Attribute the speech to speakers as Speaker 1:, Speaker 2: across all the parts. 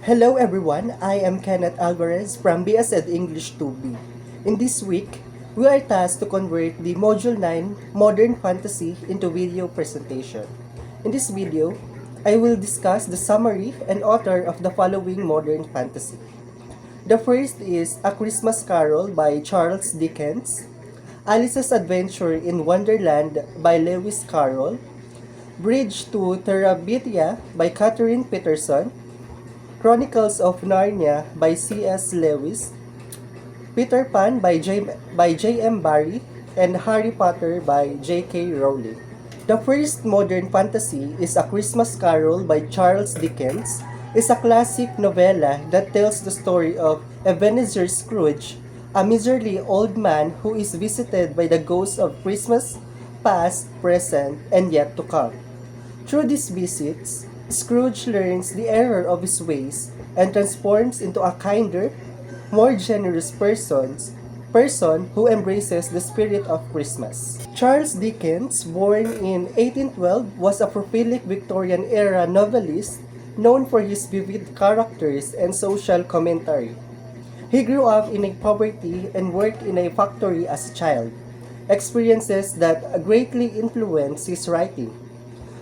Speaker 1: Hello everyone, I am Kenneth Alvarez from BSED English 2B. In this week, we are tasked to convert the Module 9 Modern Fantasy into video presentation. In this video, I will discuss the summary and author of the following modern fantasy. The first is A Christmas Carol by Charles Dickens, Alice's Adventure in Wonderland by Lewis Carroll, Bridge to Terabithia by Catherine Peterson, Chronicles of Narnia by C.S. Lewis, Peter Pan by J.M. Barrie, and Harry Potter by J.K. Rowling. The first modern fantasy is A Christmas Carol by Charles Dickens, is a classic novella that tells the story of Ebenezer Scrooge, a miserly old man who is visited by the ghosts of Christmas past, present, and yet to come. Through these visits, Scrooge learns the error of his ways and transforms into a kinder, more generous person who embraces the spirit of Christmas. Charles Dickens, born in 1812, was a prolific Victorian-era novelist known for his vivid characters and social commentary. He grew up in a poverty and worked in a factory as a child, experiences that greatly influenced his writing,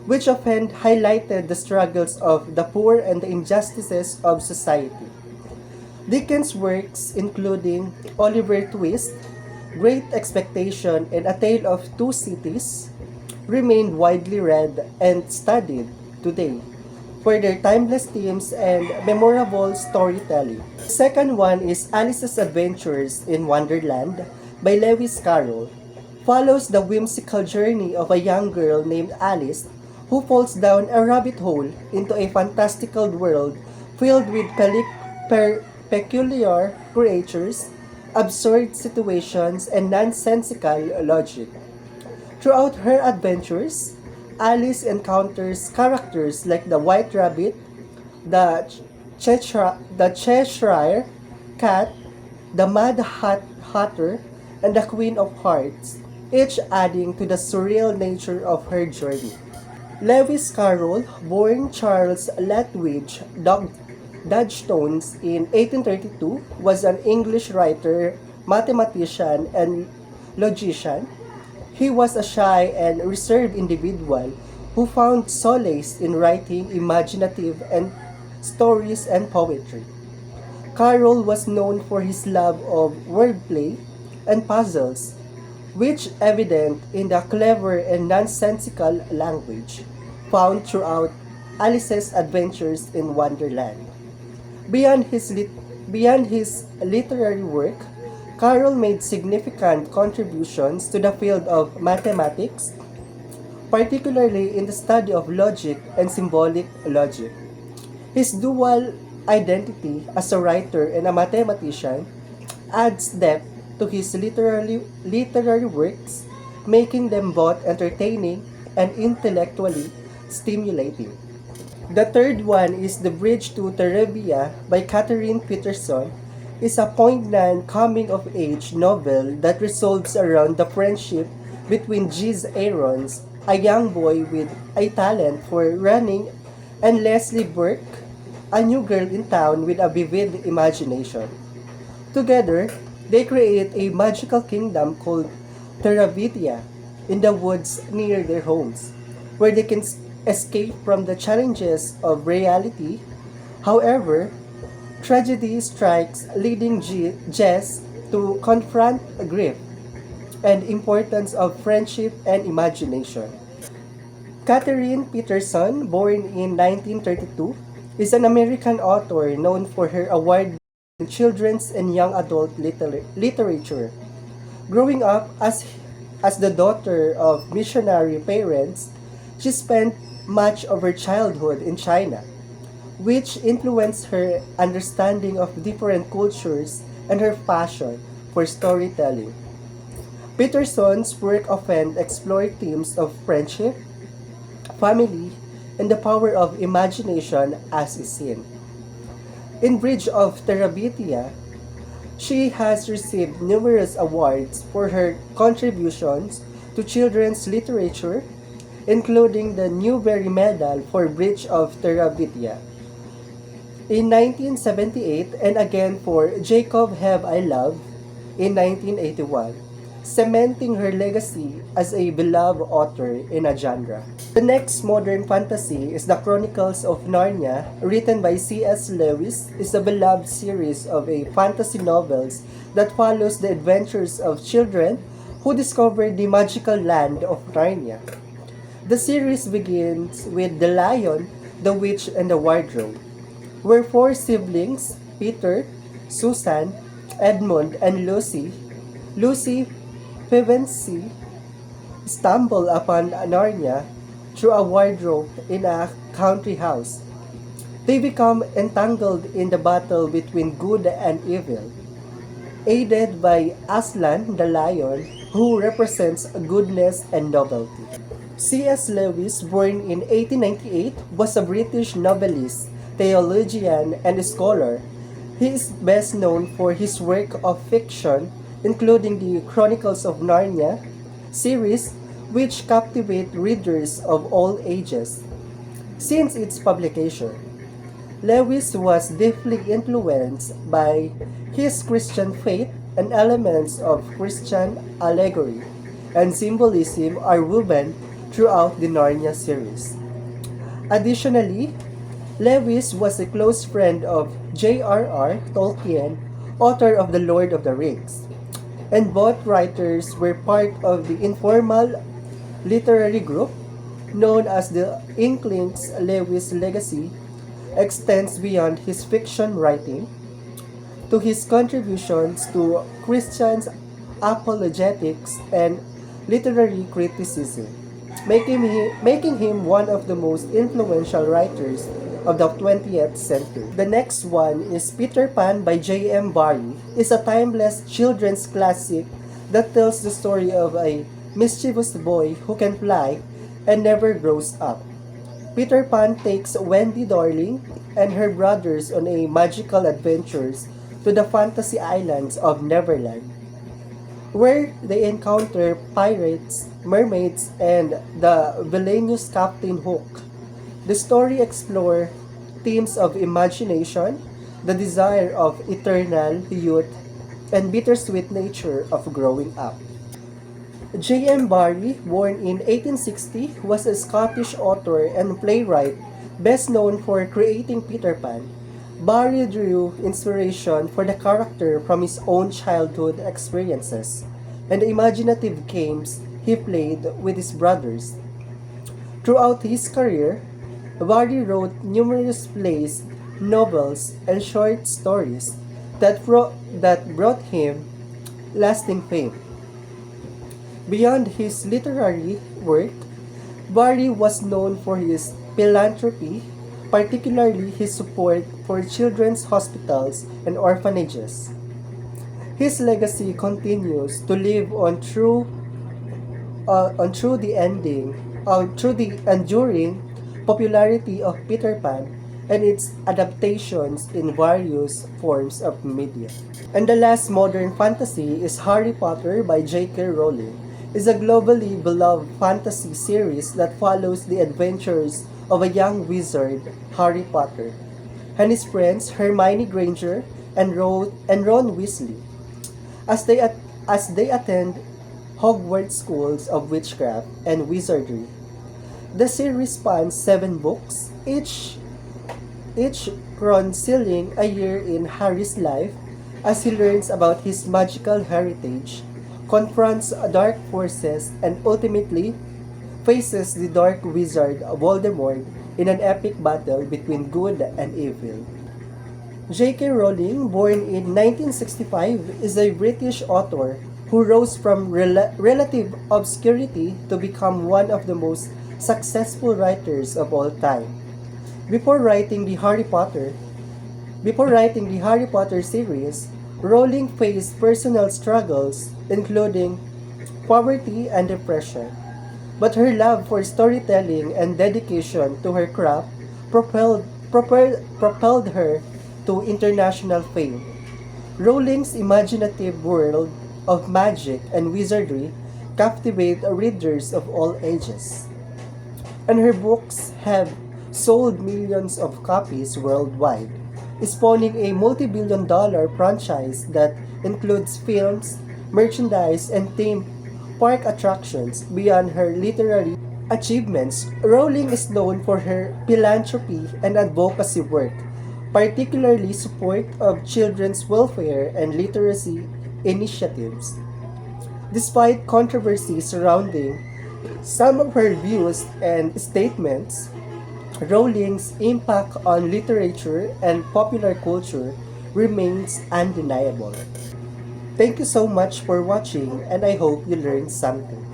Speaker 1: which often highlighted the struggles of the poor and the injustices of society. Dickens' works, including Oliver Twist, Great Expectation, and A Tale of Two Cities, remain widely read and studied today for their timeless themes and memorable storytelling. The second one is Alice's Adventures in Wonderland by Lewis Carroll. Follows the whimsical journey of a young girl named Alice who falls down a rabbit hole into a fantastical world filled with peculiar creatures, absurd situations, and nonsensical logic. Throughout her adventures, Alice encounters characters like the White Rabbit, the Cheshire Cat, the Mad Hatter, and the Queen of Hearts, each adding to the surreal nature of her journey. Lewis Carroll, born Charles Lutwidge Dodgstones in 1832, was an English writer, mathematician, and logician. He was a shy and reserved individual who found solace in writing imaginative and stories and poetry. Carroll was known for his love of wordplay and puzzles, which evident in the clever and nonsensical language found throughout Alice's Adventures in Wonderland. Beyond his literary work, Carroll made significant contributions to the field of mathematics, particularly in the study of logic and symbolic logic. His dual identity as a writer and a mathematician adds depth to his literary works, making them both entertaining and intellectually stimulating. The third one is The Bridge to Terabithia by Catherine Peterson, is a poignant coming-of-age novel that revolves around the friendship between Giz Aarons, a young boy with a talent for running, and Leslie Burke, a new girl in town with a vivid imagination. Together, they create a magical kingdom called Terabithia in the woods near their homes, where they can escape from the challenges of reality. However, tragedy strikes, leading Jess to confront grief and importance of friendship and imagination. Catherine Peterson, born in 1932, is an American author known for her award in children's and young adult literature. Growing up as the daughter of missionary parents, she spent much of her childhood in China, which influenced her understanding of different cultures and her passion for storytelling. Peterson's work often explored themes of friendship, family, and the power of imagination as is seen. In Bridge of Terabithia, she has received numerous awards for her contributions to children's literature, including the Newbery Medal for Bridge of Terabithia. in 1978 and again for Jacob Have I Loved in 1981, cementing her legacy as a beloved author in a genre. The next modern fantasy is The Chronicles of Narnia, written by C.S. Lewis, is a beloved series of a fantasy novels that follows the adventures of children who discover the magical land of Narnia. The series begins with The Lion, the Witch, and the Wardrobe, where four siblings, Peter, Susan, Edmund, and Lucy Pevensie, stumble upon Narnia through a wardrobe in a country house. They become entangled in the battle between good and evil, aided by Aslan the lion, who represents goodness and novelty. C.S. Lewis, born in 1898, was a British novelist, theologian, and scholar. He is best known for his work of fiction, including the Chronicles of Narnia series, which captivate readers of all ages. Since its publication, Lewis was deeply influenced by his Christian faith, and elements of Christian allegory and symbolism are woven throughout the Narnia series. Additionally, Lewis was a close friend of J.R.R. Tolkien, author of The Lord of the Rings, and both writers were part of the informal literary group known as the Inklings. Lewis' legacy extends beyond his fiction writing to his contributions to Christian apologetics and literary criticism, making him one of the most influential writers of the 20th century. The next one is Peter Pan by J.M. Barrie. It's a timeless children's classic that tells the story of a mischievous boy who can fly and never grows up. Peter Pan takes Wendy Darling and her brothers on a magical adventures to the fantasy islands of Neverland, where they encounter pirates, mermaids, and the villainous Captain Hook. The story explores themes of imagination, the desire of eternal youth, and bittersweet nature of growing up. J.M. Barrie, born in 1860, was a Scottish author and playwright best known for creating Peter Pan. Barrie drew inspiration for the character from his own childhood experiences and the imaginative games he played with his brothers. Throughout his career, Barrie wrote numerous plays, novels, and short stories that brought him lasting fame. Beyond his literary work, Barrie was known for his philanthropy, particularly his support for children's hospitals and orphanages. His legacy continues to live on through the enduring popularity of Peter Pan and its adaptations in various forms of media. And the last modern fantasy is Harry Potter by J.K. Rowling. It's a globally beloved fantasy series that follows the adventures of a young wizard, Harry Potter, and his friends Hermione Granger and Ron Weasley, as they attend Hogwarts schools of witchcraft and wizardry. The series spans 7 books, each chronicling a year in Harry's life as he learns about his magical heritage, confronts dark forces, and ultimately faces the dark wizard Voldemort in an epic battle between good and evil. J.K. Rowling, born in 1965, is a British author who rose from relative obscurity to become one of the most successful writers of all time. Before writing the Harry Potter series, Rowling faced personal struggles, including poverty and depression. But her love for storytelling and dedication to her craft propelled her to international fame. Rowling's imaginative world of magic and wizardry captivate readers of all ages, and her books have sold millions of copies worldwide. spawning a multi-billion-dollar franchise that includes films, merchandise, and theme park attractions. Beyond her literary achievements, Rowling is known for her philanthropy and advocacy work, particularly support of children's welfare and literacy initiatives. Despite controversy surrounding some of her views and statements, Rowling's impact on literature and popular culture remains undeniable. Thank you so much for watching, and I hope you learned something.